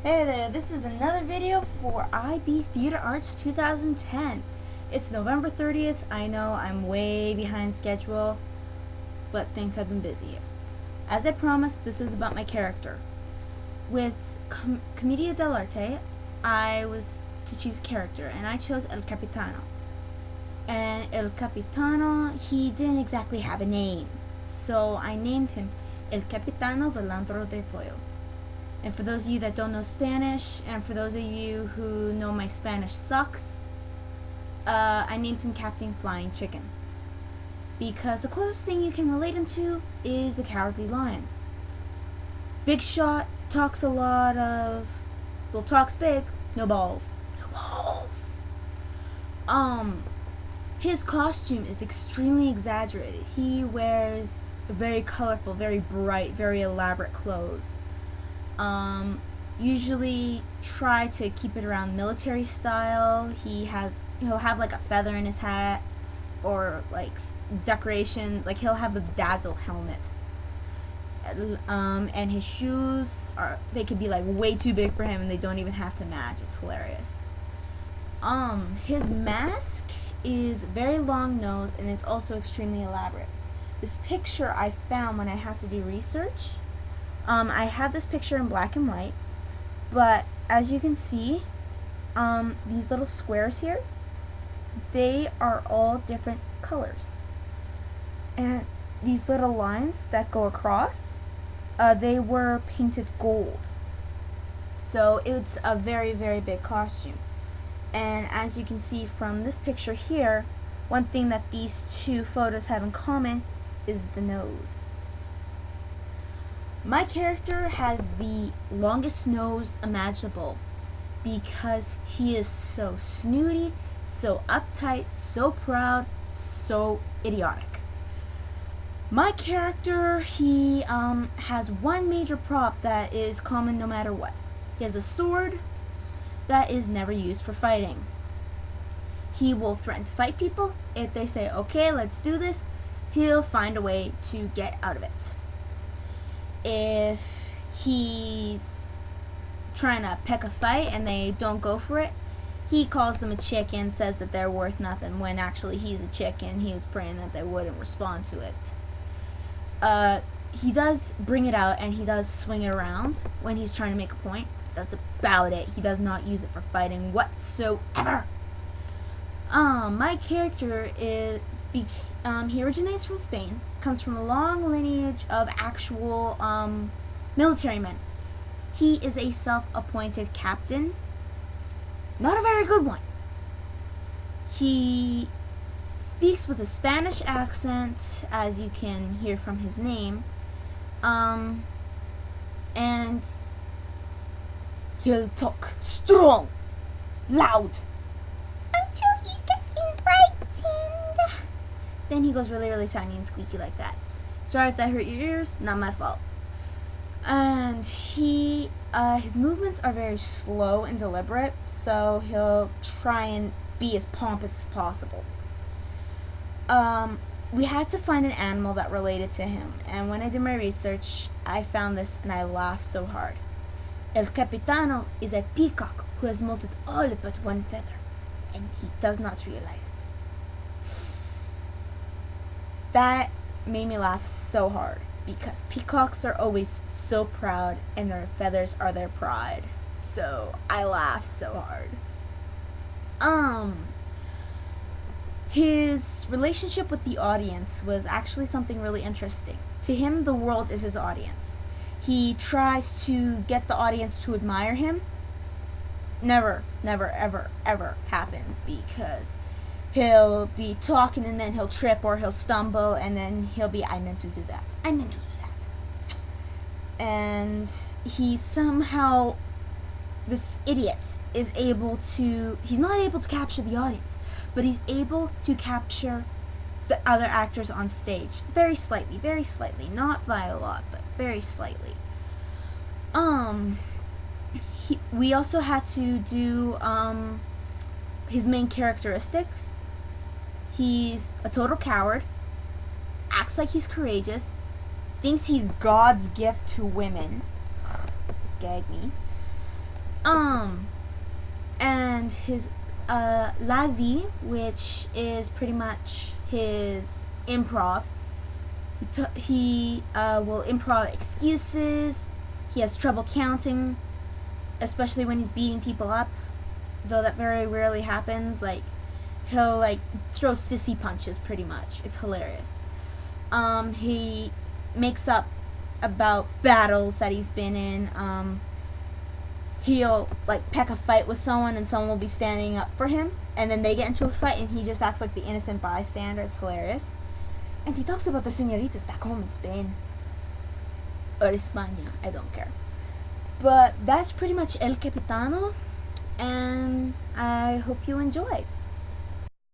Hey there, this is another video for IB Theater Arts 2010. It's November 30th. I know I'm way behind schedule, but things have been busy. As I promised, this is about my character. With Commedia dell'arte, I was to choose a character, and I chose El Capitano. And El Capitano, he didn't exactly have a name, so I named him El Capitano Velandro de Pollo. And for those of you that don't know Spanish, and for those of you who know my Spanish sucks, I named him Captain Flying Chicken. Because the closest thing you can relate him to is the Cowardly Lion. Big shot, talks a lot of... well, talks big, no balls. No balls. His costume is extremely exaggerated. He wears very colorful, very bright, very elaborate clothes. Usually try to keep it around military style. He'll have like a feather in his hat, or like decoration, like he'll have a dazzle helmet. And his shoes they could be like way too big for him and they don't even have to match. It's hilarious. His mask is very long nose and it's also extremely elaborate. This picture I found when I had to do research. I have this picture in black and white, but as you can see, these little squares here, they are all different colors. And these little lines that go across, they were painted gold. So it's a very, very big costume. And as you can see from this picture here, one thing that these two photos have in common is the nose. My character has the longest nose imaginable because he is so snooty, so uptight, so proud, so idiotic. My character, he has one major prop that is common no matter what. He has a sword that is never used for fighting. He will threaten to fight people. If they say, okay, let's do this, he'll find a way to get out of it. If he's trying to pick a fight and they don't go for it, he calls them a chicken, says that they're worth nothing, when actually he's a chicken. He was praying that they wouldn't respond to it. He does bring it out and he does swing it around when he's trying to make a point. That's about it. He does not use it for fighting whatsoever. My character is... he originates from Spain, comes from a long lineage of actual military men. He is a self-appointed captain. Not a very good one. He speaks with a Spanish accent, as you can hear from his name. And he'll talk strong, loud, until he's getting frightened. Then he goes really, really tiny and squeaky like that. Sorry if that hurt your ears, not my fault. And his movements are very slow and deliberate, so he'll try and be as pompous as possible. We had to find an animal that related to him, and when I did my research, I found this and I laughed so hard. El Capitano is a peacock who has molted all but one feather, and he does not realize it. That made me laugh so hard because peacocks are always so proud and their feathers are their pride. So I laughed so hard. His relationship with the audience was actually something really interesting. To him, the world is his audience. He tries to get the audience to admire him. Never, ever, ever happens because he'll be talking and then he'll trip or he'll stumble and then he'll be, I meant to do that. I meant to do that. And he somehow, this idiot, is able to, he's not able to capture the audience, but he's able to capture the other actors on stage. Very slightly. Not by a lot, but very slightly. We also had to do, his main characteristics. He's a total coward, acts like he's courageous, thinks he's God's gift to women. Gag me. And his Lazi, which is pretty much his improv. He will improv excuses. He has trouble counting, especially when he's beating people up, though that very rarely happens. Like, he'll like throw sissy punches pretty much. It's hilarious. He makes up about battles that he's been in. He'll like pick a fight with someone and someone will be standing up for him, and then they get into a fight and he just acts like the innocent bystander. It's hilarious. And he talks about the senoritas back home in Spain or España, I don't care. But that's pretty much El Capitano, and I hope you enjoyed.